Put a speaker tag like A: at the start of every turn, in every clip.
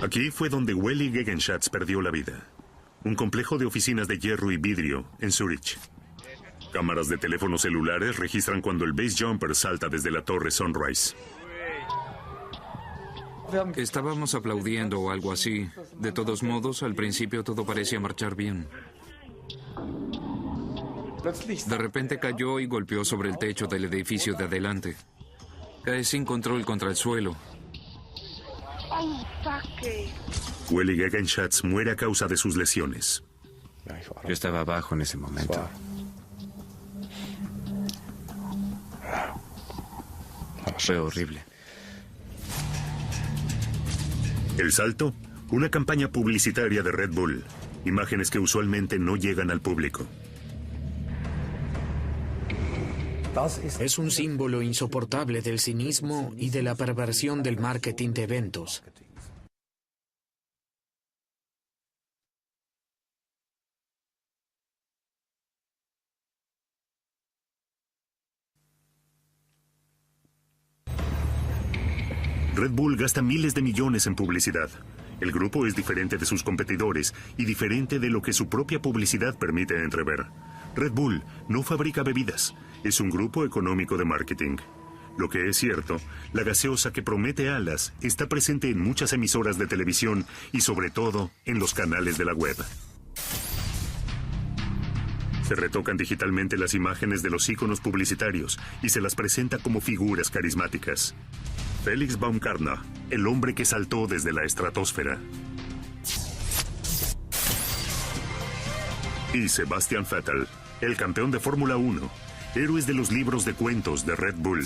A: Aquí fue donde Welly Gegenschatz perdió la vida. Un complejo de oficinas de hierro y vidrio en Zurich. Cámaras de teléfonos celulares registran cuando el base jumper salta desde la torre Sunrise.
B: Estábamos aplaudiendo o algo así. De todos modos, al principio todo parecía marchar bien. De repente cayó y golpeó sobre el techo del edificio de adelante. Cae sin control contra el suelo.
A: Welly Gegenschatz muere a causa de sus lesiones.
C: Yo estaba abajo en ese momento. Fue horrible.
A: El salto, una campaña publicitaria de Red Bull. Imágenes que usualmente no llegan al público.
D: Es un símbolo insoportable del cinismo y de la perversión del marketing de eventos.
A: Red Bull gasta miles de millones en publicidad. El grupo es diferente de sus competidores y diferente de lo que su propia publicidad permite entrever. Red Bull no fabrica bebidas, es un grupo económico de marketing. Lo que es cierto, la gaseosa que promete alas está presente en muchas emisoras de televisión y sobre todo en los canales de la web. Se retocan digitalmente las imágenes de los íconos publicitarios y se las presenta como figuras carismáticas. Felix Baumgartner, el hombre que saltó desde la estratosfera. Y Sebastian Vettel, el campeón de Fórmula 1, héroes de los libros de cuentos de Red Bull.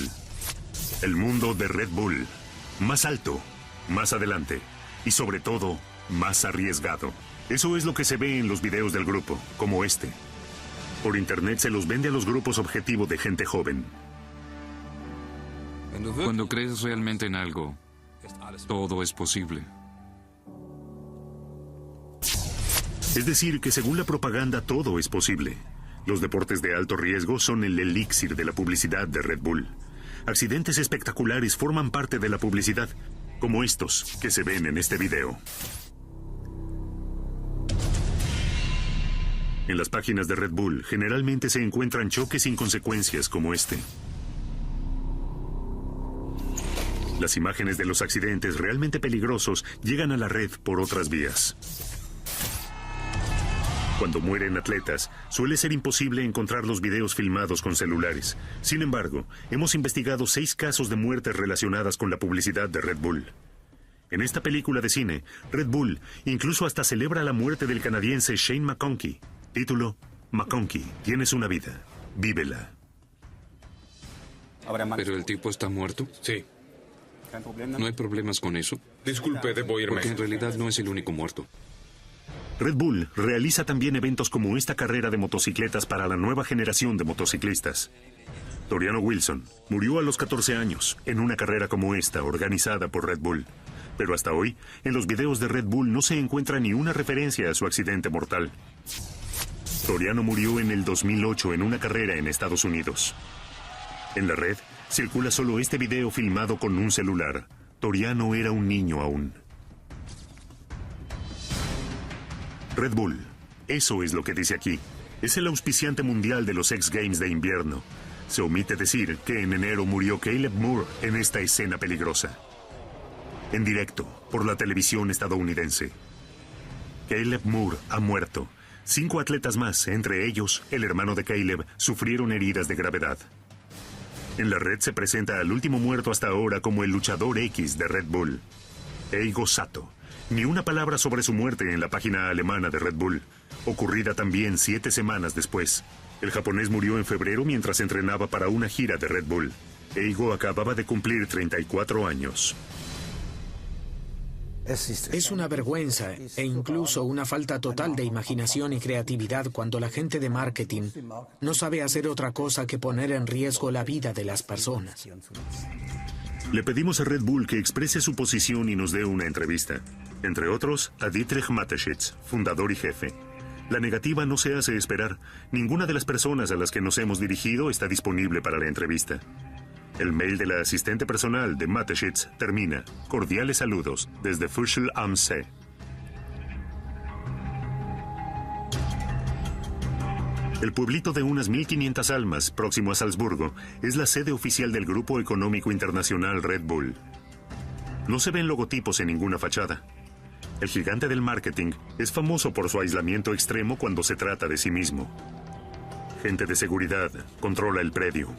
A: El mundo de Red Bull, más alto, más adelante y sobre todo, más arriesgado. Eso es lo que se ve en los videos del grupo, como este. Por internet se los vende a los grupos objetivo de gente joven.
B: Cuando crees realmente en algo, todo es posible.
A: Es decir, que según la propaganda todo es posible. Los deportes de alto riesgo son el elixir de la publicidad de Red Bull. Accidentes espectaculares forman parte de la publicidad, como estos que se ven en este video. En las páginas de Red Bull generalmente se encuentran choques sin consecuencias como este. Las imágenes de los accidentes realmente peligrosos llegan a la red por otras vías. Cuando mueren atletas, suele ser imposible encontrar los videos filmados con celulares. Sin embargo, hemos investigado 6 casos de muertes relacionadas con la publicidad de Red Bull. En esta película de cine, Red Bull incluso hasta celebra la muerte del canadiense Shane McConkey. Título: McConkey, tienes una vida, vívela.
B: ¿Pero el tipo está muerto?
E: Sí.
B: ¿No hay problemas con eso?
E: Disculpe, debo irme.
B: Porque en realidad no es el único muerto.
A: Red Bull realiza también eventos como esta carrera de motocicletas para la nueva generación de motociclistas. Toriano Wilson murió a los 14 años en una carrera como esta organizada por Red Bull. Pero hasta hoy, en los videos de Red Bull no se encuentra ni una referencia a su accidente mortal. Toriano murió en el 2008 en una carrera en Estados Unidos. En la red circula solo este video filmado con un celular. Toriano era un niño aún. Red Bull, eso es lo que dice aquí. Es el auspiciante mundial de los X Games de invierno. Se omite decir que en enero murió Caleb Moore en esta escena peligrosa. En directo, por la televisión estadounidense. Caleb Moore ha muerto. 5 atletas más, entre ellos el hermano de Caleb, sufrieron heridas de gravedad. En la red se presenta al último muerto hasta ahora como el luchador X de Red Bull, Eigo Sato. Ni una palabra sobre su muerte en la página alemana de Red Bull, ocurrida también 7 semanas después. El japonés murió en febrero mientras entrenaba para una gira de Red Bull. Eigo acababa de cumplir 34 años.
D: Es una vergüenza e incluso una falta total de imaginación y creatividad cuando la gente de marketing no sabe hacer otra cosa que poner en riesgo la vida de las personas.
A: Le pedimos a Red Bull que exprese su posición y nos dé una entrevista. Entre otros, a Dietrich Mateschitz, fundador y jefe. La negativa no se hace esperar. Ninguna de las personas a las que nos hemos dirigido está disponible para la entrevista. El mail de la asistente personal de Mateschitz termina: cordiales saludos desde Fuschl am See. El pueblito de unas 1.500 almas, próximo a Salzburgo, es la sede oficial del Grupo Económico Internacional Red Bull. No se ven logotipos en ninguna fachada. El gigante del marketing es famoso por su aislamiento extremo cuando se trata de sí mismo. Gente de seguridad controla el predio.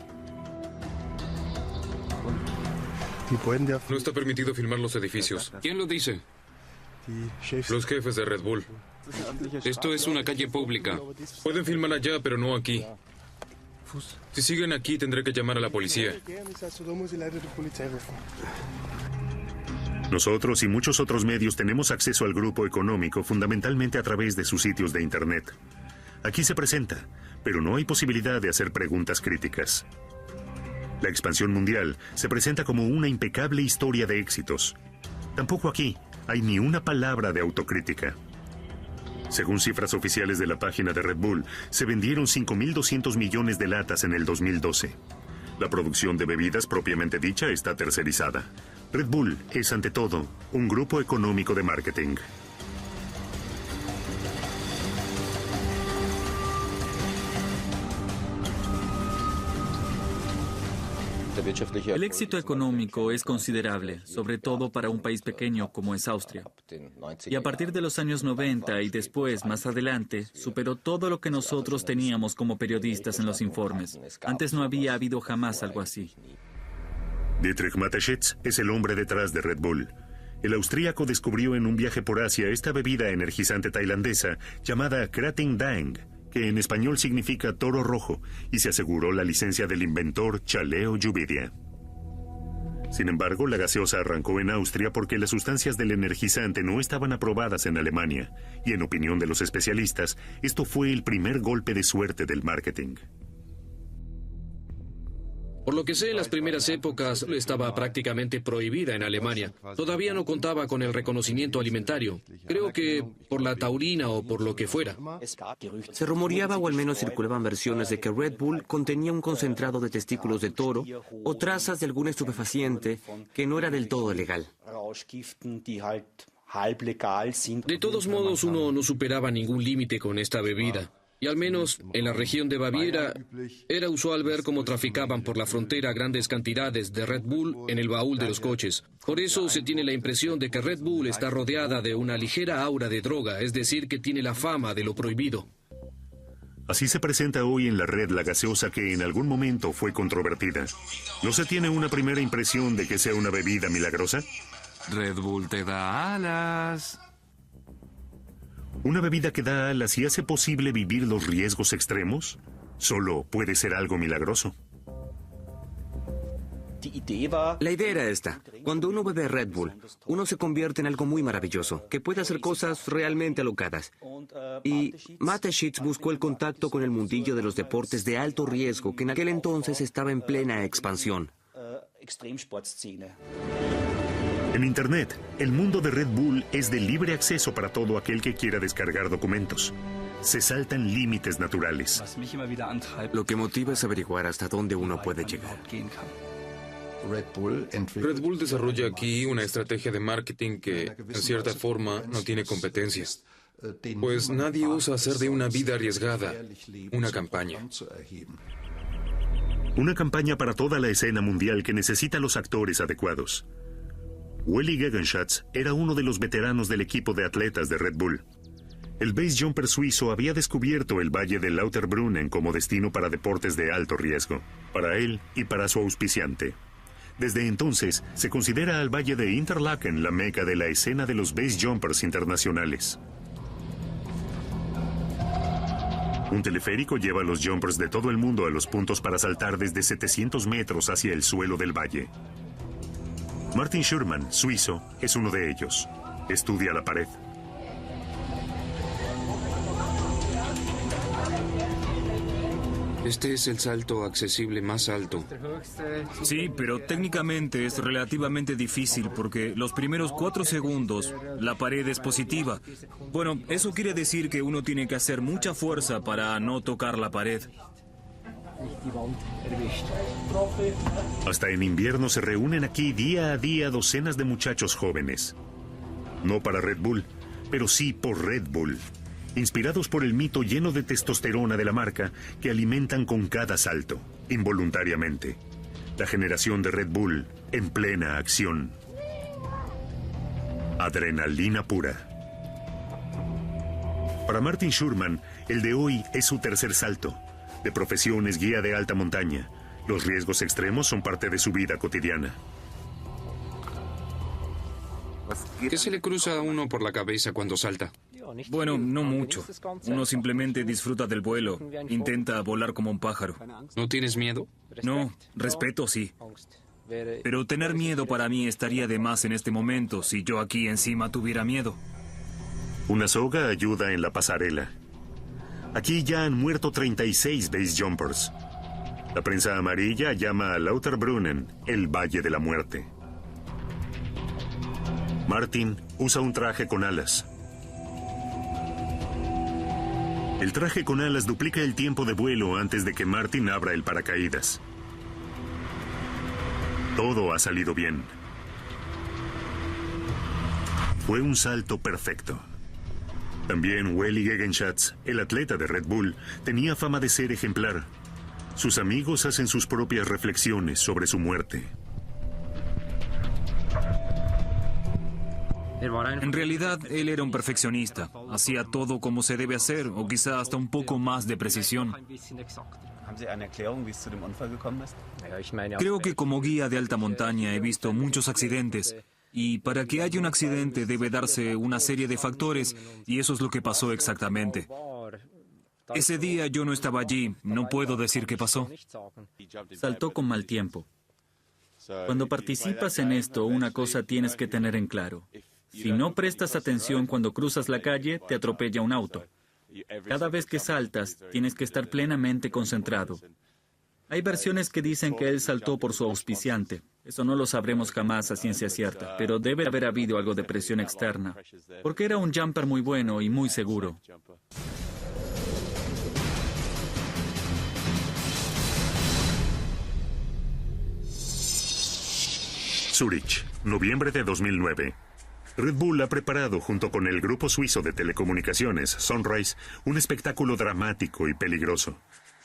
E: No está permitido filmar los edificios.
B: ¿Quién lo dice?
E: Los jefes de Red Bull.
B: Esto es una calle pública.
E: Pueden filmar allá, pero no aquí. Si siguen aquí, tendré que llamar a la policía.
A: Nosotros y muchos otros medios tenemos acceso al grupo económico fundamentalmente a través de sus sitios de Internet. Aquí se presenta, pero no hay posibilidad de hacer preguntas críticas. La expansión mundial se presenta como una impecable historia de éxitos. Tampoco aquí hay ni una palabra de autocrítica. Según cifras oficiales de la página de Red Bull, se vendieron 5.200 millones de latas en el 2012. La producción de bebidas propiamente dicha está tercerizada. Red Bull es, ante todo, un grupo económico de marketing.
F: El éxito económico es considerable, sobre todo para un país pequeño como es Austria. Y a partir de los años 90 y después, más adelante, superó todo lo que nosotros teníamos como periodistas en los informes. Antes no había habido jamás algo así.
A: Dietrich Mateschitz es el hombre detrás de Red Bull. El austríaco descubrió en un viaje por Asia esta bebida energizante tailandesa llamada Krating Daeng, que en español significa toro rojo, y se aseguró la licencia del inventor Chaleo Yuvidia. Sin embargo, la gaseosa arrancó en Austria porque las sustancias del energizante no estaban aprobadas en Alemania, y en opinión de los especialistas, esto fue el primer golpe de suerte del marketing.
G: Por lo que sé, en las primeras épocas estaba prácticamente prohibida en Alemania. Todavía no contaba con el reconocimiento alimentario. Creo que por la taurina o por lo que fuera.
H: Se rumoreaba o al menos circulaban versiones de que Red Bull contenía un concentrado de testículos de toro o trazas de algún estupefaciente que no era del todo legal.
G: De todos modos, uno no superaba ningún límite con esta bebida. Y al menos en la región de Baviera era usual ver cómo traficaban por la frontera grandes cantidades de Red Bull en el baúl de los coches. Por eso se tiene la impresión de que Red Bull está rodeada de una ligera aura de droga, es decir, que tiene la fama de lo prohibido.
A: Así se presenta hoy en la red la gaseosa que en algún momento fue controvertida. ¿No se tiene una primera impresión de que sea una bebida milagrosa?
B: Red Bull te da alas.
A: ¿Una bebida que da alas y hace posible vivir los riesgos extremos? Solo puede ser algo milagroso.
H: La idea era esta. Cuando uno bebe Red Bull, uno se convierte en algo muy maravilloso, que puede hacer cosas realmente alocadas. Y Mateschitz buscó el contacto con el mundillo de los deportes de alto riesgo, que en aquel entonces estaba en plena expansión.
A: En Internet, el mundo de Red Bull es de libre acceso para todo aquel que quiera descargar documentos. Se saltan límites naturales.
C: Lo que motiva es averiguar hasta dónde uno puede llegar.
E: Red Bull desarrolla aquí una estrategia de marketing que, en cierta forma, no tiene competencia. Pues nadie osa hacer de una vida arriesgada una campaña.
A: Una campaña para toda la escena mundial que necesita los actores adecuados. Willy Gegenschatz era uno de los veteranos del equipo de atletas de Red Bull. El base jumper suizo había descubierto el valle de Lauterbrunnen como destino para deportes de alto riesgo, para él y para su auspiciante. Desde entonces, se considera al valle de Interlaken la meca de la escena de los base jumpers internacionales. Un teleférico lleva a los jumpers de todo el mundo a los puntos para saltar desde 700 metros hacia el suelo del valle. Martin Schurman, suizo, es uno de ellos. Estudia la pared.
B: Este es el salto accesible más alto.
I: Sí, pero técnicamente es relativamente difícil porque los primeros 4 segundos la pared es positiva. Bueno, eso quiere decir que uno tiene que hacer mucha fuerza para no tocar la pared.
A: Hasta en invierno se reúnen aquí día a día docenas de muchachos jóvenes. No para Red Bull, pero sí por Red Bull. Inspirados por el mito lleno de testosterona de la marca que alimentan con cada salto, involuntariamente. La generación de Red Bull en plena acción. Adrenalina pura. Para Martin Schurman, el de hoy es su tercer salto. De profesión es guía de alta montaña. Los riesgos extremos son parte de su vida cotidiana.
B: ¿Qué se le cruza a uno por la cabeza cuando salta?
I: Bueno, no mucho. Uno simplemente disfruta del vuelo. Intenta volar como un pájaro.
B: ¿No tienes miedo?
I: No, respeto sí. Pero tener miedo para mí estaría de más en este momento si yo aquí encima tuviera miedo.
A: Una soga ayuda en la pasarela. Aquí ya han muerto 36 base jumpers. La prensa amarilla llama a Lauterbrunnen el Valle de la Muerte. Martin usa un traje con alas. El traje con alas duplica el tiempo de vuelo antes de que Martin abra el paracaídas. Todo ha salido bien. Fue un salto perfecto. También Wally Gegenschatz, el atleta de Red Bull, tenía fama de ser ejemplar. Sus amigos hacen sus propias reflexiones sobre su muerte.
I: En realidad, él era un perfeccionista. Hacía todo como se debe hacer, o quizá hasta un poco más de precisión. Creo que como guía de alta montaña he visto muchos accidentes. Y para que haya un accidente debe darse una serie de factores, y eso es lo que pasó exactamente. Ese día yo no estaba allí, no puedo decir qué pasó.
F: Saltó con mal tiempo. Cuando participas en esto, una cosa tienes que tener en claro. Si no prestas atención cuando cruzas la calle, te atropella un auto. Cada vez que saltas, tienes que estar plenamente concentrado. Hay versiones que dicen que él saltó por su auspiciante. Eso no lo sabremos jamás a ciencia cierta, pero debe haber habido algo de presión externa, porque era un jumper muy bueno y muy seguro.
A: Zúrich, noviembre de 2009. Red Bull ha preparado junto con el grupo suizo de telecomunicaciones, Sunrise, un espectáculo dramático y peligroso.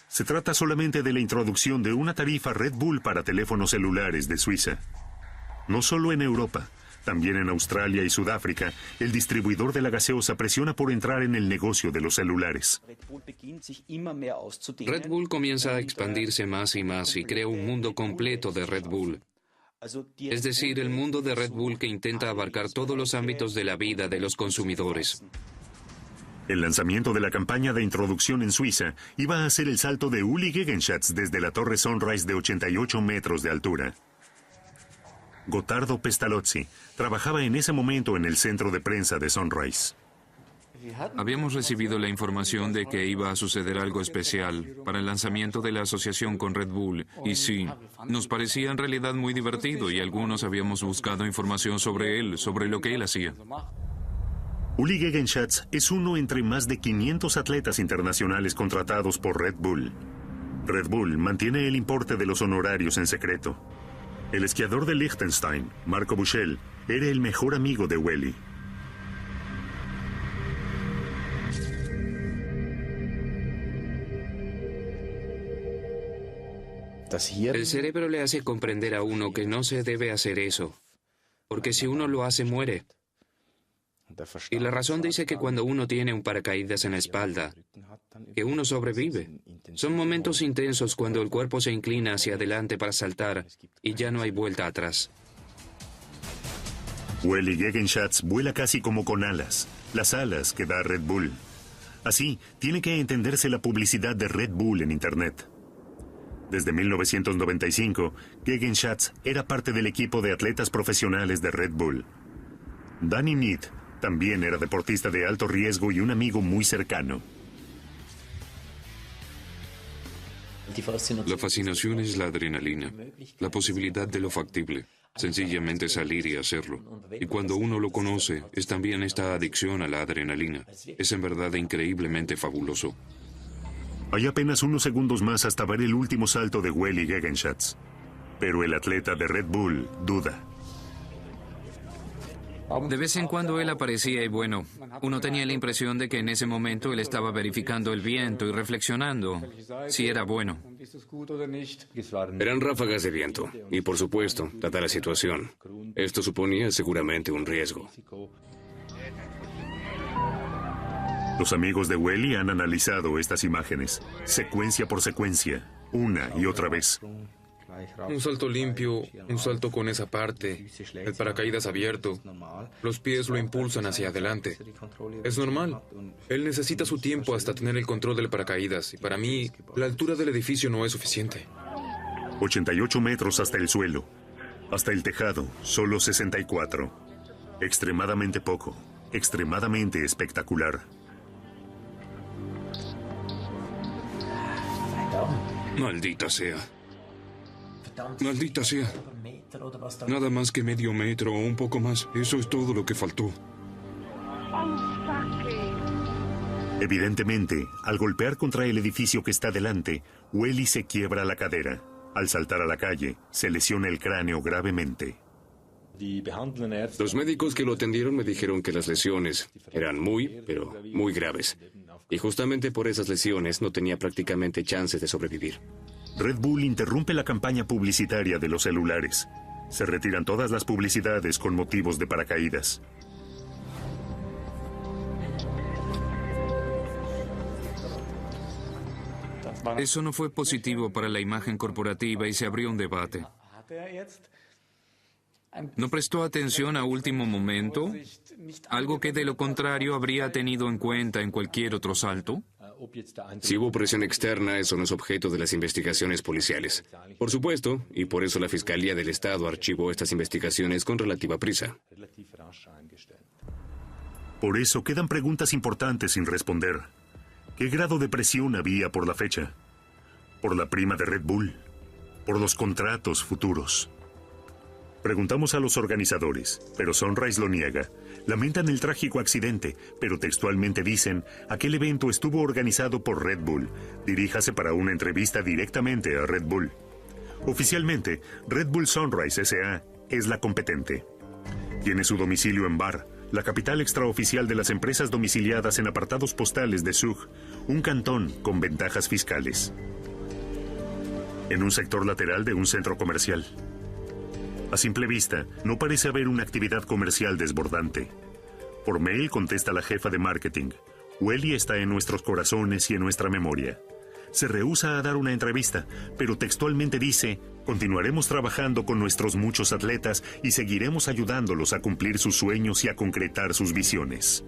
A: Se trata solamente de la introducción de una tarifa Red Bull para teléfonos celulares de Suiza. No solo en Europa, también en Australia y Sudáfrica, el distribuidor de la gaseosa presiona por entrar en el negocio de los celulares.
B: Red Bull comienza a expandirse más y crea un mundo completo de Red Bull. Es decir, el mundo de Red Bull que intenta abarcar todos los ámbitos de la vida de los consumidores.
A: El lanzamiento de la campaña de introducción en Suiza iba a ser el salto de Uli Gegenschatz desde la torre Sunrise de 88 metros de altura. Gottardo Pestalozzi trabajaba en ese momento en el centro de prensa de Sunrise.
B: Habíamos recibido la información de que iba a suceder algo especial para el lanzamiento de la asociación con Red Bull. Y sí, nos parecía en realidad muy divertido y algunos habíamos buscado información sobre él, sobre lo que él hacía.
A: Uli Gegenschatz es uno entre más de 500 atletas internacionales contratados por Red Bull. Red Bull mantiene el importe de los honorarios en secreto. El esquiador de Liechtenstein, Marco Buchel, era el mejor amigo de Wally.
B: El cerebro le hace comprender a uno que no se debe hacer eso, porque si uno lo hace, muere. Y la razón dice que cuando uno tiene un paracaídas en la espalda, que uno sobrevive. Son momentos intensos cuando el cuerpo se inclina hacia adelante para saltar y ya no hay vuelta atrás.
A: Wally Gegenschatz vuela casi como con alas, las alas que da Red Bull. Así, tiene que entenderse la publicidad de Red Bull en Internet. Desde 1995, Gegenschatz era parte del equipo de atletas profesionales de Red Bull. Danny Mead también era deportista de alto riesgo y un amigo muy cercano.
B: La fascinación es la adrenalina, la posibilidad de lo factible, sencillamente salir y hacerlo. Y cuando uno lo conoce, es también esta adicción a la adrenalina. Es en verdad increíblemente fabuloso.
A: Hay apenas unos segundos más hasta ver el último salto de Welly Gegenschatz. Pero el atleta de Red Bull duda.
B: De vez en cuando él aparecía y bueno, uno tenía la impresión de que en ese momento él estaba verificando el viento y reflexionando si era bueno.
J: Eran ráfagas de viento y, por supuesto, dada la situación, esto suponía seguramente un riesgo.
A: Los amigos de Welly han analizado estas imágenes, secuencia por secuencia, una y otra vez.
E: Un salto limpio, un salto con esa parte, el paracaídas abierto, los pies lo impulsan hacia adelante. Es normal. Él necesita su tiempo hasta tener el control del paracaídas y para mí, la altura del edificio no es suficiente.
A: 88 metros hasta el suelo. Hasta el tejado, solo 64. Extremadamente poco, extremadamente espectacular.
K: Maldita sea. Maldita sea. Nada más que medio metro o un poco más. Eso es todo lo que faltó.
A: Evidentemente, al golpear contra el edificio que está delante, Welly se quiebra la cadera. Al saltar a la calle, se lesiona el cráneo gravemente.
J: Los médicos que lo atendieron me dijeron que las lesiones eran pero muy graves. Y justamente por esas lesiones no tenía prácticamente chances de sobrevivir.
A: Red Bull interrumpe la campaña publicitaria de los celulares. Se retiran todas las publicidades con motivos de paracaídas.
B: Eso no fue positivo para la imagen corporativa y se abrió un debate. ¿No prestó atención a último momento? ¿Algo que de lo contrario habría tenido en cuenta en cualquier otro salto?
J: Si hubo presión externa, eso no es objeto de las investigaciones policiales. Por supuesto, y por eso la Fiscalía del Estado archivó estas investigaciones con relativa prisa.
A: Por eso quedan preguntas importantes sin responder. ¿Qué grado de presión había por la fecha? ¿Por la prima de Red Bull? ¿Por los contratos futuros? Preguntamos a los organizadores, pero Sunrise lo niega. Lamentan el trágico accidente, pero textualmente dicen, aquel evento estuvo organizado por Red Bull. Diríjase para una entrevista directamente a Red Bull. Oficialmente, Red Bull Sunrise S.A. es la competente. Tiene su domicilio en Bar, la capital extraoficial de las empresas domiciliadas en apartados postales de Zug, un cantón con ventajas fiscales. En un sector lateral de un centro comercial. A simple vista, no parece haber una actividad comercial desbordante. Por mail contesta la jefa de marketing. Welly está en nuestros corazones y en nuestra memoria. Se rehúsa a dar una entrevista, pero textualmente dice, continuaremos trabajando con nuestros muchos atletas y seguiremos ayudándolos a cumplir sus sueños y a concretar sus visiones.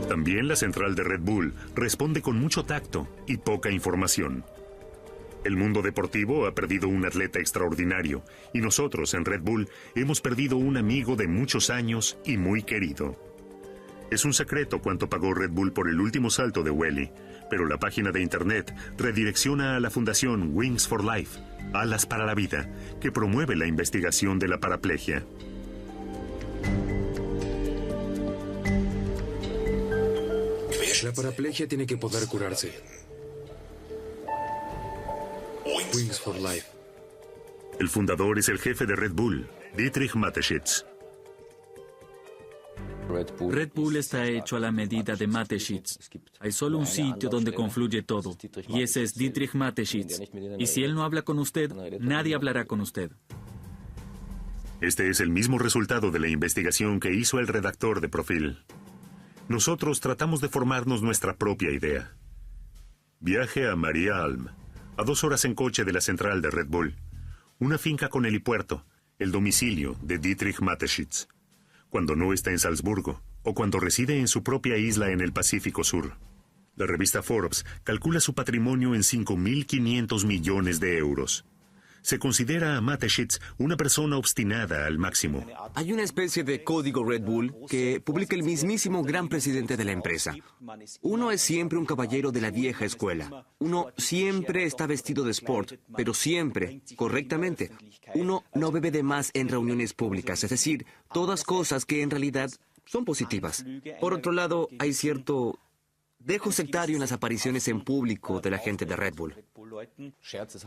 A: También la central de Red Bull responde con mucho tacto y poca información. El mundo deportivo ha perdido un atleta extraordinario y nosotros en Red Bull hemos perdido un amigo de muchos años y muy querido. Es un secreto cuánto pagó Red Bull por el último salto de Welly, pero la página de internet redirecciona a la fundación Wings for Life, Alas para la Vida, que promueve la investigación de la paraplegia.
E: La paraplegia tiene que poder curarse. Wings for Life.
A: El fundador es el jefe de Red Bull, Dietrich Mateschitz.
F: Red Bull está hecho a la medida de Mateschitz. Hay solo un sitio donde confluye todo, y ese es Dietrich Mateschitz. Y si él no habla con usted, nadie hablará con usted.
A: Este es el mismo resultado de la investigación que hizo el redactor de Profil. Nosotros tratamos de formarnos nuestra propia idea. Viaje a Maria Alm, a 2 horas en coche de la central de Red Bull. Una finca con helipuerto, el domicilio de Dietrich Mateschitz. Cuando no está en Salzburgo, o cuando reside en su propia isla en el Pacífico Sur. La revista Forbes calcula su patrimonio en 5.500 millones de euros. Se considera a Mateschitz una persona obstinada al máximo.
H: Hay una especie de código Red Bull que publica el mismísimo gran presidente de la empresa. Uno es siempre un caballero de la vieja escuela. Uno siempre está vestido de sport, pero siempre, correctamente. Uno no bebe de más en reuniones públicas, es decir, todas cosas que en realidad son positivas. Por otro lado, hay cierto dejo sectario en las apariciones en público de la gente de Red Bull.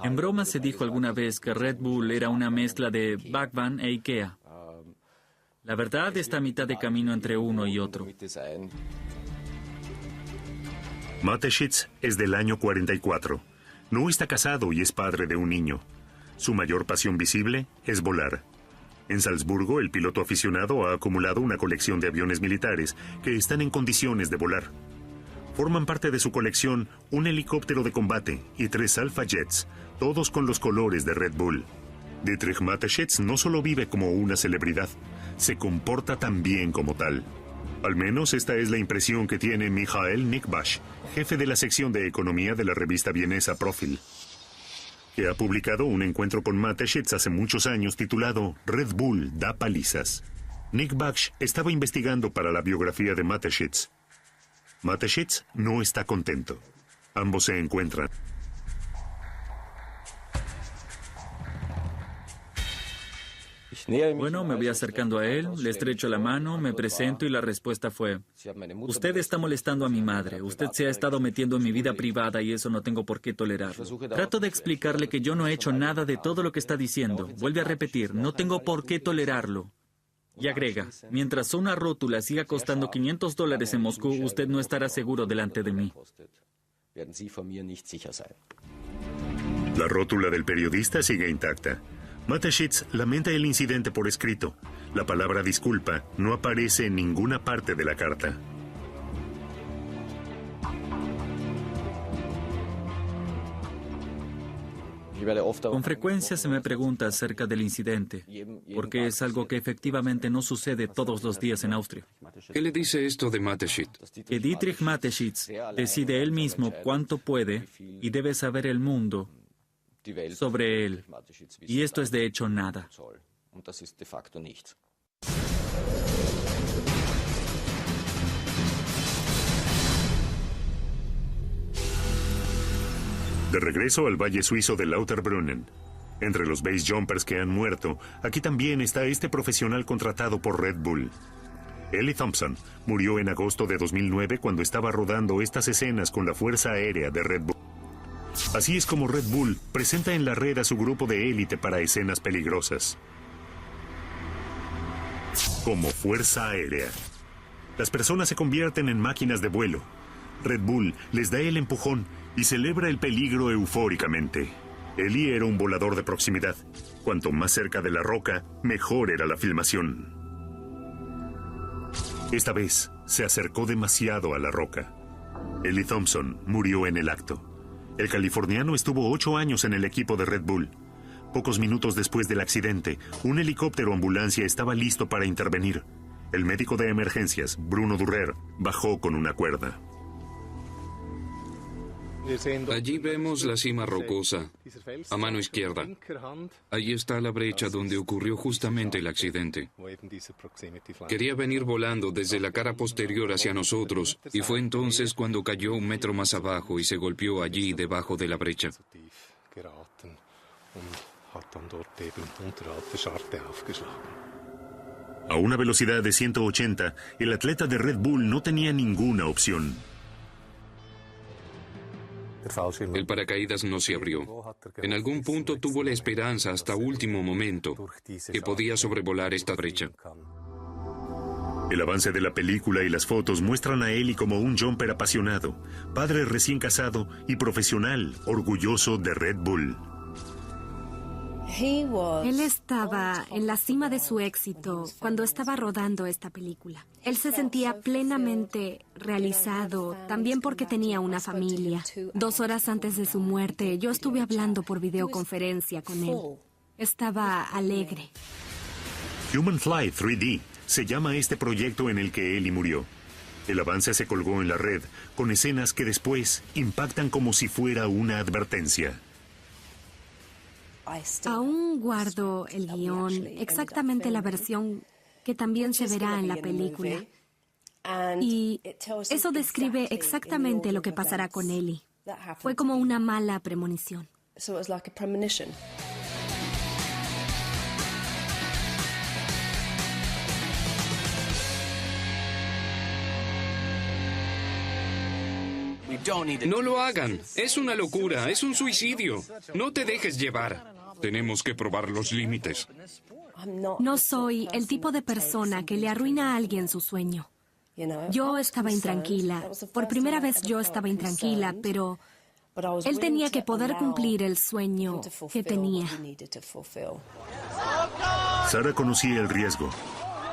F: En broma se dijo alguna vez que Red Bull era una mezcla de Bhagwan e Ikea. La verdad está a mitad de camino entre uno y otro.
A: Mateschitz es del año 44. No está casado y es padre de un niño. Su mayor pasión visible es volar. En Salzburgo, el piloto aficionado ha acumulado una colección de aviones militares que están en condiciones de volar. Forman parte de su colección un helicóptero de combate y 3 Alpha Jets, todos con los colores de Red Bull. Dietrich Mateschitz no solo vive como una celebridad, se comporta también como tal. Al menos esta es la impresión que tiene Michael Nickbash, jefe de la sección de economía de la revista vienesa Profil, que ha publicado un encuentro con Mateschitz hace muchos años titulado Red Bull da palizas. Nickbash estaba investigando para la biografía de Mateschitz. Mateschitz no está contento. Ambos se encuentran.
F: Bueno, me voy acercando a él, le estrecho la mano, me presento y la respuesta fue: usted está molestando a mi madre, usted se ha estado metiendo en mi vida privada y eso no tengo por qué tolerarlo. Trato de explicarle que yo no he hecho nada de todo lo que está diciendo. Vuelve a repetir, no tengo por qué tolerarlo. Y agrega, mientras una rótula siga costando $500 en Moscú, usted no estará seguro delante de mí.
A: La rótula del periodista sigue intacta. Mateschitz lamenta el incidente por escrito. La palabra disculpa no aparece en ninguna parte de la carta.
F: Con frecuencia se me pregunta acerca del incidente, porque es algo que efectivamente no sucede todos los días en Austria.
B: ¿Qué le dice esto de Mateschitz?
F: Que Dietrich Mateschitz decide él mismo cuánto puede y debe saber el mundo sobre él. Y esto es de hecho nada.
A: De regreso al valle suizo de Lauterbrunnen. Entre los base jumpers que han muerto, aquí también está este profesional contratado por Red Bull. Ellie Thompson murió en agosto de 2009 cuando estaba rodando estas escenas con la Fuerza Aérea de Red Bull. Así es como Red Bull presenta en la red a su grupo de élite para escenas peligrosas. Como Fuerza Aérea. Las personas se convierten en máquinas de vuelo. Red Bull les da el empujón y celebra el peligro eufóricamente. Ellie era un volador de proximidad. Cuanto más cerca de la roca, mejor era la filmación. Esta vez se acercó demasiado a la roca. Ellie Thompson murió en el acto. El californiano estuvo 8 años en el equipo de Red Bull. Pocos minutos después del accidente, un helicóptero ambulancia estaba listo para intervenir. El médico de emergencias, Bruno Durrer, bajó con una cuerda.
B: Allí vemos la cima rocosa, a mano izquierda. Allí está la brecha donde ocurrió justamente el accidente. Quería venir volando desde la cara posterior hacia nosotros, y fue entonces cuando cayó 1 metro más abajo y se golpeó allí debajo de la brecha.
A: A una velocidad de 180, el atleta de Red Bull no tenía ninguna opción.
B: El paracaídas no se abrió. En algún punto tuvo la esperanza hasta último momento que podía sobrevolar esta brecha.
A: El avance de la película y las fotos muestran a Ellie como un jumper apasionado, padre recién casado y profesional, orgulloso de Red Bull.
L: Él estaba en la cima de su éxito cuando estaba rodando esta película. Él se sentía plenamente realizado, también porque tenía una familia. 2 horas antes de su muerte, yo estuve hablando por videoconferencia con él. Estaba alegre.
A: Human Fly 3D se llama este proyecto en el que Ellie murió. El avance se colgó en la red, con escenas que después impactan como si fuera una advertencia.
L: Aún guardo el guión, exactamente la versión que también se verá en la película. Y eso describe exactamente lo que pasará con Ellie. Fue como una mala premonición.
B: No lo hagan. Es una locura, es un suicidio. No te dejes llevar.
K: Tenemos que probar los límites.
L: No soy el tipo de persona que le arruina a alguien su sueño. Yo estaba intranquila. Por primera vez yo estaba intranquila, pero él tenía que poder cumplir el sueño que tenía.
A: Sarah conocía el riesgo.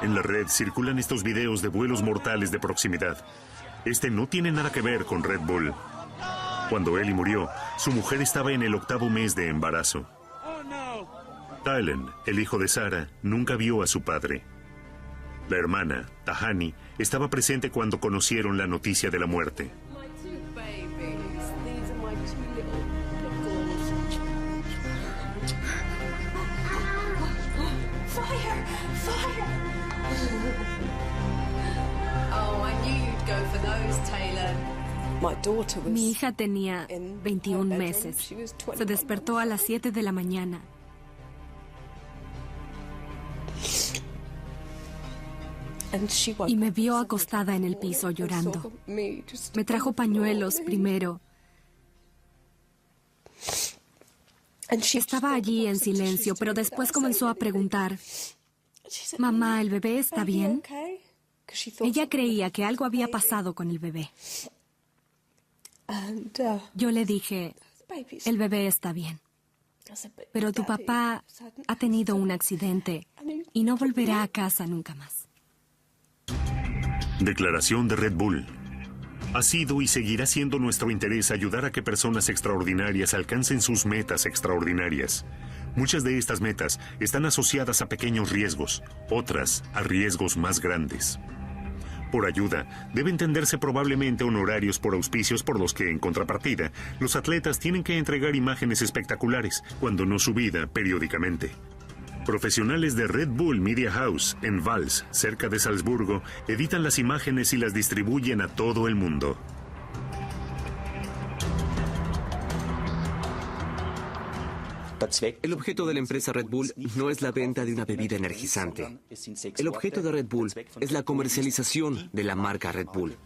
A: En la red circulan estos videos de vuelos mortales de proximidad. Este no tiene nada que ver con Red Bull. Cuando Ellie murió, su mujer estaba en el 8º mes de embarazo. Tylen, el hijo de Sarah, nunca vio a su padre. La hermana, Tahani, estaba presente cuando conocieron la noticia de la muerte.
L: Mi hija tenía 21 meses. Se despertó a las 7 de la mañana. Y me vio acostada en el piso llorando. Me trajo pañuelos primero. Estaba allí en silencio, pero después comenzó a preguntar, «Mamá, ¿el bebé está bien?» Ella creía que algo había pasado con el bebé. Yo le dije, «El bebé está bien. Pero tu papá ha tenido un accidente y no volverá a casa nunca más».
A: Declaración de Red Bull. Ha sido y seguirá siendo nuestro interés ayudar a que personas extraordinarias alcancen sus metas extraordinarias. Muchas de estas metas están asociadas a pequeños riesgos, otras a riesgos más grandes. Por ayuda, deben tenderse probablemente honorarios por auspicios por los que, en contrapartida, los atletas tienen que entregar imágenes espectaculares, cuando no su vida, periódicamente. Profesionales de Red Bull Media House, en Vals, cerca de Salzburgo, editan las imágenes y las distribuyen a todo el mundo.
H: El objeto de la empresa Red Bull no es la venta de una bebida energizante. El objeto de Red Bull es la comercialización de la marca Red Bull.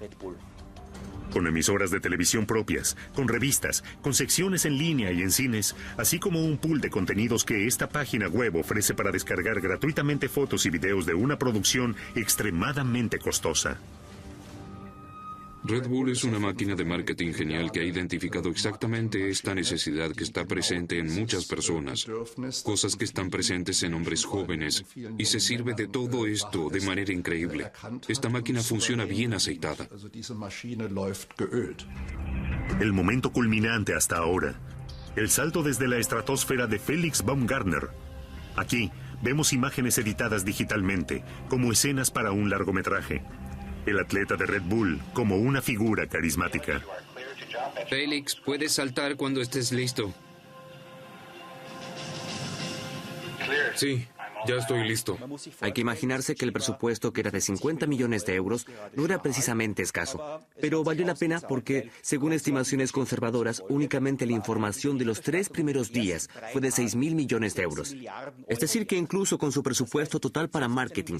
A: Con emisoras de televisión propias, con revistas, con secciones en línea y en cines, así como un pool de contenidos que esta página web ofrece para descargar gratuitamente fotos y videos de una producción extremadamente costosa.
K: Red Bull es una máquina de marketing genial que ha identificado exactamente esta necesidad que está presente en muchas personas, cosas que están presentes en hombres jóvenes, y se sirve de todo esto de manera increíble. Esta máquina funciona bien aceitada.
A: El momento culminante hasta ahora. El salto desde la estratosfera de Felix Baumgartner. Aquí vemos imágenes editadas digitalmente, como escenas para un largometraje. El atleta de Red Bull como una figura carismática.
B: Félix, puedes saltar cuando estés listo.
E: Sí, ya estoy listo.
H: Hay que imaginarse que el presupuesto, que era de 50 millones de euros, no era precisamente escaso. Pero valió la pena porque, según estimaciones conservadoras, únicamente la información de los 3 primeros días fue de 6.000 millones de euros. Es decir, que incluso con su presupuesto total para marketing,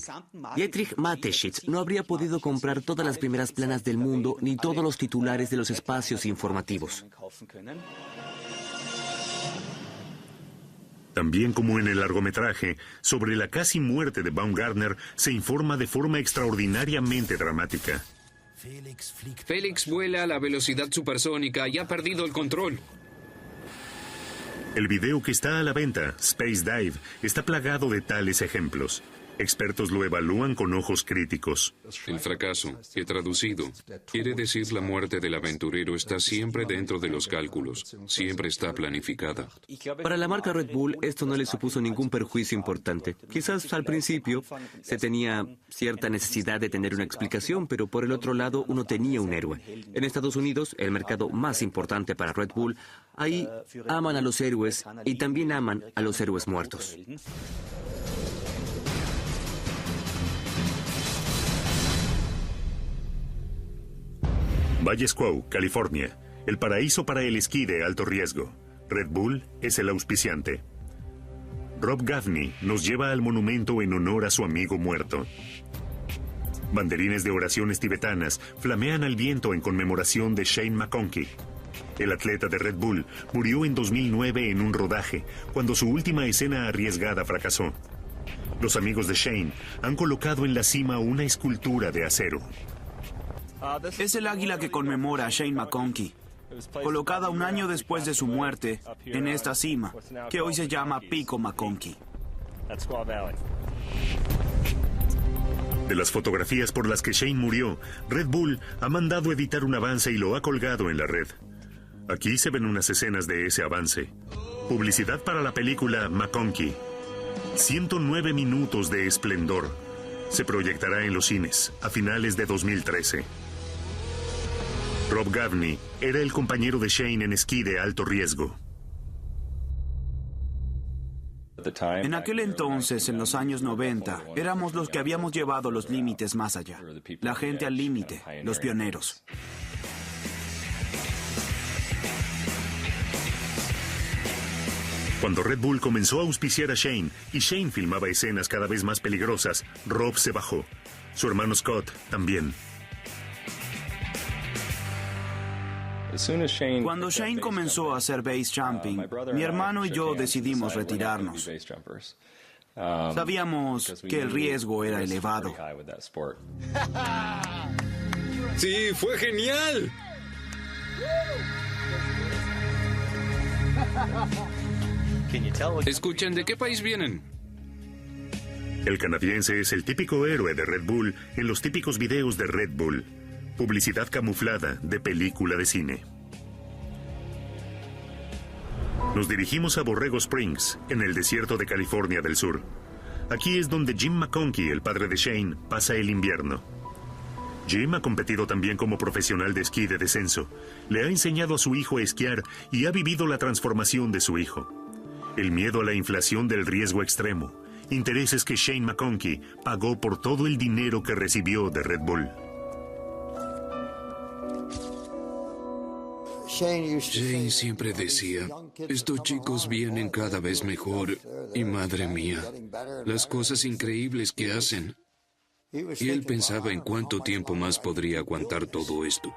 H: Dietrich Mateschitz no habría podido comprar todas las primeras planas del mundo ni todos los titulares de los espacios informativos.
A: También como en el largometraje, sobre la casi muerte de Baumgartner se informa de forma extraordinariamente dramática.
B: Félix vuela a la velocidad supersónica y ha perdido el control.
A: El video que está a la venta, Space Dive, está plagado de tales ejemplos. Expertos lo evalúan con ojos críticos.
K: El fracaso, que traducido, quiere decir la muerte del aventurero, está siempre dentro de los cálculos, siempre está planificada.
H: Para la marca Red Bull esto no le supuso ningún perjuicio importante. Quizás al principio se tenía cierta necesidad de tener una explicación, pero por el otro lado uno tenía un héroe. En Estados Unidos, el mercado más importante para Red Bull, ahí aman a los héroes y también aman a los héroes muertos.
A: Valles Quo, California, el paraíso para el esquí de alto riesgo. Red Bull es el auspiciante. Rob Gaffney nos lleva al monumento en honor a su amigo muerto. Banderines de oraciones tibetanas flamean al viento en conmemoración de Shane McConkey. El atleta de Red Bull murió en 2009 en un rodaje, cuando su última escena arriesgada fracasó. Los amigos de Shane han colocado en la cima una escultura de acero.
M: Es el águila que conmemora a Shane McConkey, colocada un año después de su muerte en esta cima, que hoy se llama Pico McConkey.
A: De las fotografías por las que Shane murió, Red Bull ha mandado editar un avance y lo ha colgado en la red. Aquí se ven unas escenas de ese avance. Publicidad para la película McConkey. 109 minutos de esplendor. Se proyectará en los cines a finales de 2013. Rob Gaffney era el compañero de Shane en esquí de alto riesgo.
M: En aquel entonces, en los años 90, éramos los que habíamos llevado los límites más allá. La gente al límite, los pioneros.
A: Cuando Red Bull comenzó a auspiciar a Shane y Shane filmaba escenas cada vez más peligrosas, Rob se bajó. Su hermano Scott también.
M: Cuando Shane comenzó a hacer base jumping, mi hermano y yo decidimos retirarnos. Sabíamos que el riesgo era elevado.
E: ¡Sí, fue genial!
B: Escuchen, ¿de qué país vienen?
A: El canadiense es el típico héroe de Red Bull en los típicos videos de Red Bull. Publicidad camuflada de película de cine. Nos dirigimos a Borrego Springs, en el desierto de California del Sur. Aquí es donde Jim McConkey, el padre de Shane, pasa el invierno. Jim ha competido también como profesional de esquí de descenso. Le ha enseñado a su hijo a esquiar y ha vivido la transformación de su hijo. El miedo a la inflación del riesgo extremo. Intereses que Shane McConkey pagó por todo el dinero que recibió de Red Bull.
K: Shane siempre decía, estos chicos vienen cada vez mejor y madre mía, las cosas increíbles que hacen. Y él pensaba en cuánto tiempo más podría aguantar todo esto.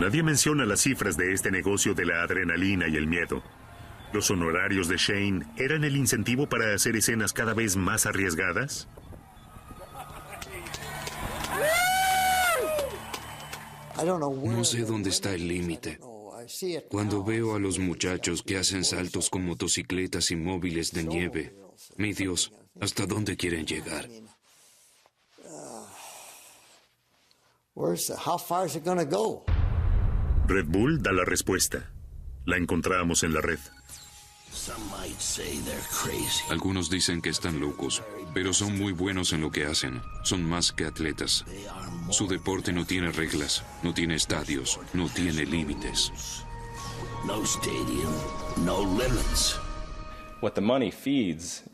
A: Nadie menciona las cifras de este negocio de la adrenalina y el miedo. ¿Los honorarios de Shane eran el incentivo para hacer escenas cada vez más arriesgadas?
K: No sé dónde está el límite. Cuando veo a los muchachos que hacen saltos con motocicletas inmóviles de nieve, mi Dios, ¿hasta dónde quieren llegar?
A: Red Bull da la respuesta. La encontramos en la red.
K: Algunos dicen que están locos, pero son muy buenos en lo que hacen. Son más que atletas. Su deporte no tiene reglas, no tiene estadios, no tiene límites.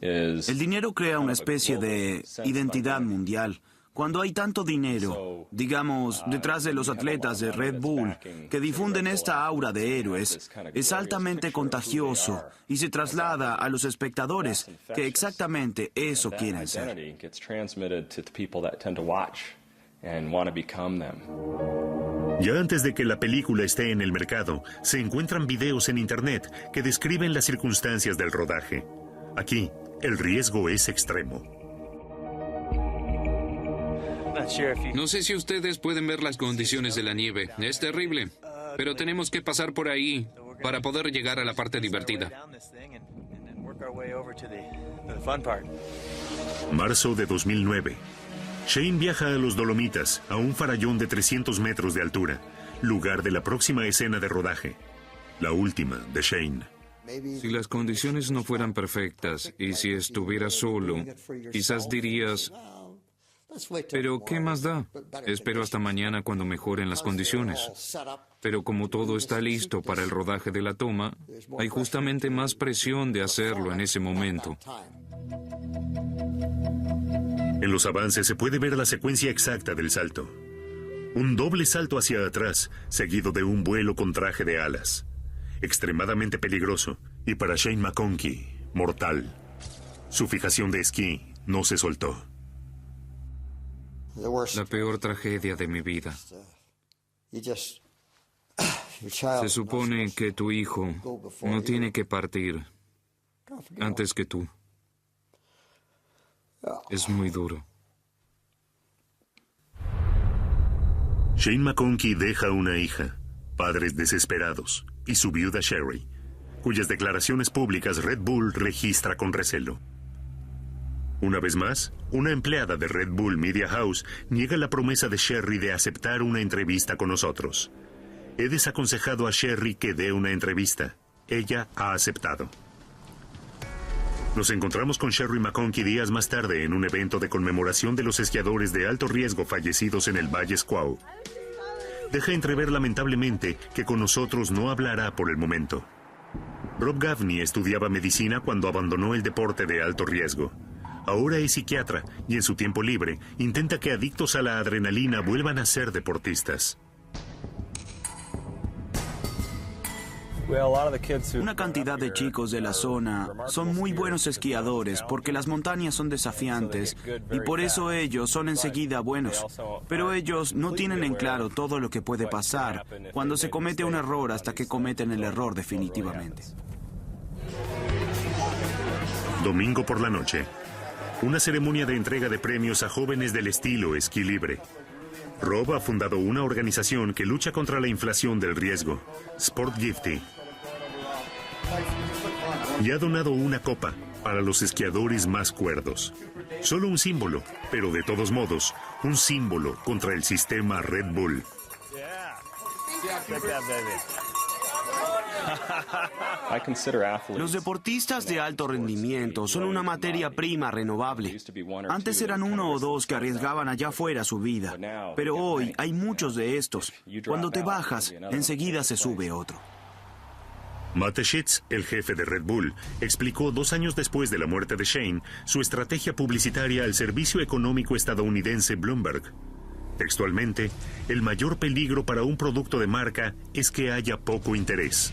M: El dinero crea una especie de identidad mundial. Cuando hay tanto dinero, digamos, detrás de los atletas de Red Bull, que difunden esta aura de héroes, es altamente contagioso y se traslada a los espectadores que exactamente eso quieren ser.
A: Ya antes de que la película esté en el mercado, se encuentran videos en Internet que describen las circunstancias del rodaje. Aquí, el riesgo es extremo.
B: No sé si ustedes pueden ver las condiciones de la nieve. Es terrible. Pero tenemos que pasar por ahí para poder llegar a la parte divertida.
A: Marzo de 2009. Shane viaja a los Dolomitas, a un farallón de 300 metros de altura, lugar de la próxima escena de rodaje, la última de Shane.
K: Si las condiciones no fueran perfectas y si estuviera solo, quizás dirías, pero ¿qué más da? Espero hasta mañana cuando mejoren las condiciones. Pero como todo está listo para el rodaje de la toma, hay justamente más presión de hacerlo en ese momento.
A: En los avances se puede ver la secuencia exacta del salto. Un doble salto hacia atrás, seguido de un vuelo con traje de alas. Extremadamente peligroso y para Shane McConkey, mortal. Su fijación de esquí no se soltó.
B: La peor tragedia de mi vida. Se supone que tu hijo no tiene que partir antes que tú. Es muy duro.
A: Shane McConkey deja una hija, padres desesperados, y su viuda Sherry, cuyas declaraciones públicas Red Bull registra con recelo. Una vez más, una empleada de Red Bull Media House niega la promesa de Sherry de aceptar una entrevista con nosotros. He desaconsejado a Sherry que dé una entrevista. Ella ha aceptado. Nos encontramos con Sherry McConkey días más tarde en un evento de conmemoración de los esquiadores de alto riesgo fallecidos en el Valle Squaw. Deja entrever lamentablemente que con nosotros no hablará por el momento. Rob Gaffney estudiaba medicina cuando abandonó el deporte de alto riesgo. Ahora es psiquiatra y en su tiempo libre intenta que adictos a la adrenalina vuelvan a ser deportistas.
M: Una cantidad de chicos de la zona son muy buenos esquiadores porque las montañas son desafiantes y por eso ellos son enseguida buenos. Pero ellos no tienen en claro todo lo que puede pasar cuando se comete un error hasta que cometen el error definitivamente.
A: Domingo por la noche. Una ceremonia de entrega de premios a jóvenes del estilo esquí libre. Rob ha fundado una organización que lucha contra la inflación del riesgo, Sport Gifty. Y ha donado una copa para los esquiadores más cuerdos. Solo un símbolo, pero de todos modos, un símbolo contra el sistema Red Bull.
M: Los deportistas de alto rendimiento son una materia prima renovable. Antes eran uno o dos que arriesgaban allá afuera su vida, pero hoy hay muchos de estos. Cuando te bajas, enseguida se sube otro.
A: Mateschitz, el jefe de Red Bull, explicó 2 años después de la muerte de Shane su estrategia publicitaria al servicio económico estadounidense Bloomberg. Textualmente, el mayor peligro para un producto de marca es que haya poco interés.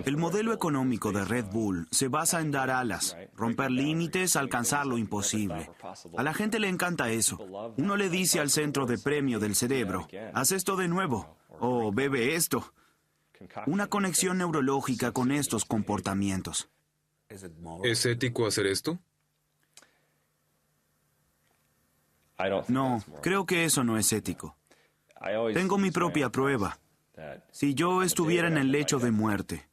M: El modelo económico de Red Bull se basa en dar alas, romper límites, alcanzar lo imposible. A la gente le encanta eso. Uno le dice al centro de premio del cerebro, haz esto de nuevo, o bebe esto. Una conexión neurológica con estos comportamientos.
E: ¿Es ético hacer esto?
M: No, creo que eso no es ético. Tengo mi propia prueba. Si yo estuviera en el lecho de muerte,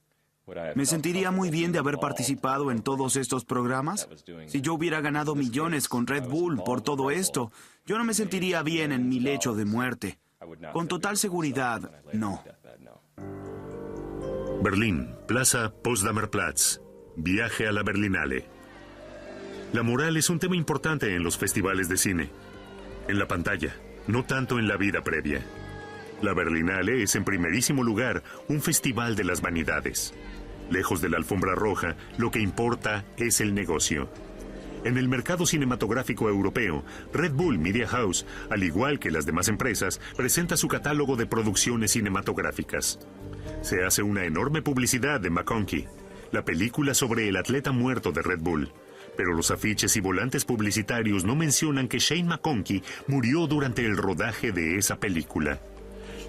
M: ¿me sentiría muy bien de haber participado en todos estos programas? Si yo hubiera ganado millones con Red Bull por todo esto, yo no me sentiría bien en mi lecho de muerte. Con total seguridad, no.
A: Berlín, Plaza Potsdamer Platz. Viaje a la Berlinale. La moral es un tema importante en los festivales de cine. En la pantalla, no tanto en la vida previa. La Berlinale es en primerísimo lugar un festival de las vanidades. Lejos de la alfombra roja, lo que importa es el negocio. En el mercado cinematográfico europeo, Red Bull Media House, al igual que las demás empresas, presenta su catálogo de producciones cinematográficas. Se hace una enorme publicidad de McConkey, la película sobre el atleta muerto de Red Bull. Pero los afiches y volantes publicitarios no mencionan que Shane McConkey murió durante el rodaje de esa película.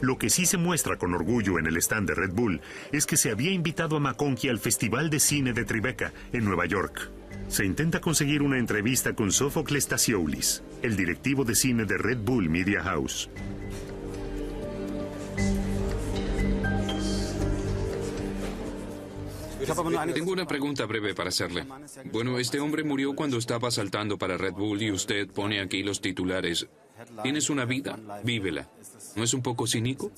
A: Lo que sí se muestra con orgullo en el stand de Red Bull es que se había invitado a McConkey al Festival de Cine de Tribeca, en Nueva York. Se intenta conseguir una entrevista con Sófocles Stasioulis, el directivo de cine de Red Bull Media House.
B: Tengo una pregunta breve para hacerle. Bueno, este hombre murió cuando estaba saltando para Red Bull y usted pone aquí los titulares. Tienes una vida, vívela. ¿No es un poco cínico?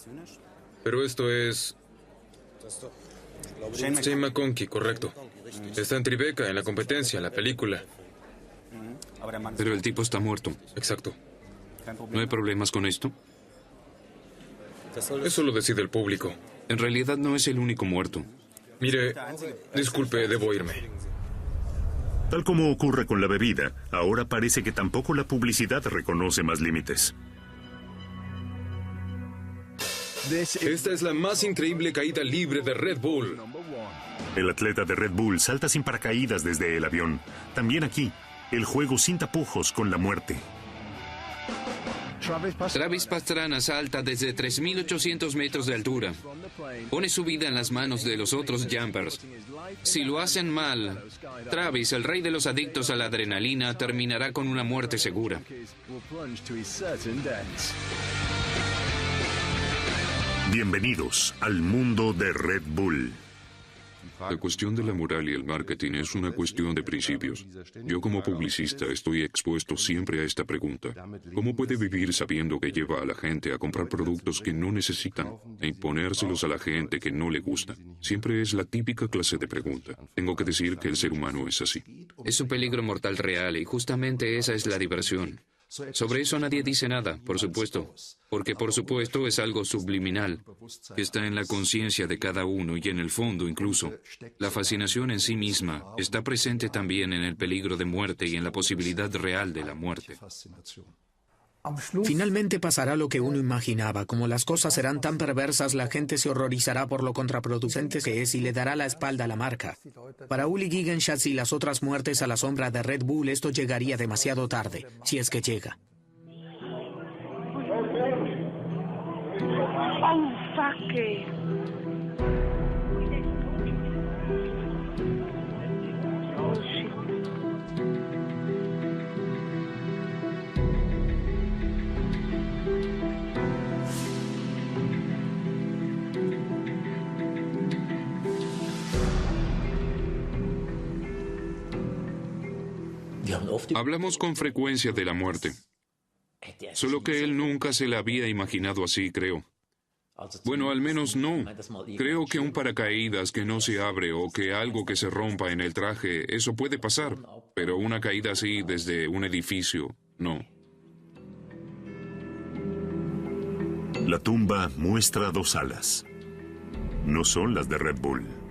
E: Pero esto es... Shane McConkey, correcto. Está en Tribeca, en la competencia, en la película.
B: Pero el tipo está muerto.
E: Exacto.
B: ¿No hay problemas con esto?
E: Eso lo decide el público.
B: En realidad no es el único muerto.
E: Mire, disculpe, debo irme.
A: Tal como ocurre con la bebida, ahora parece que tampoco la publicidad reconoce más límites.
E: Esta es la más increíble caída libre de Red Bull.
A: El atleta de Red Bull salta sin paracaídas desde el avión. También aquí, el juego sin tapujos con la muerte.
B: Travis Pastrana salta desde 3.800 metros de altura. Pone su vida en las manos de los otros jumpers. Si lo hacen mal, Travis, el rey de los adictos a la adrenalina, terminará con una muerte segura.
A: Bienvenidos al mundo de Red Bull.
K: La cuestión de la moral y el marketing es una cuestión de principios. Yo como publicista estoy expuesto siempre a esta pregunta. ¿Cómo puede vivir sabiendo que lleva a la gente a comprar productos que no necesitan e imponérselos a la gente que no le gusta? Siempre es la típica clase de pregunta. Tengo que decir que el ser humano es así.
B: Es un peligro mortal real y justamente esa es la diversión. Sobre eso nadie dice nada, por supuesto, porque por supuesto es algo subliminal, que está en la conciencia de cada uno y en el fondo incluso. La fascinación en sí misma está presente también en el peligro de muerte y en la posibilidad real de la muerte.
D: Finalmente pasará lo que uno imaginaba. Como las cosas serán tan perversas, la gente se horrorizará por lo contraproducente que es y le dará la espalda a la marca. Para Uli Gegenschatz y las otras muertes a la sombra de Red Bull, esto llegaría demasiado tarde, si es que llega.
K: Hablamos con frecuencia de la muerte. Solo que él nunca se la había imaginado así, creo. Bueno, al menos no. Creo que un paracaídas que no se abre o que algo que se rompa en el traje, eso puede pasar. Pero una caída así desde un edificio, no.
A: La tumba muestra dos alas. No son las de Red Bull.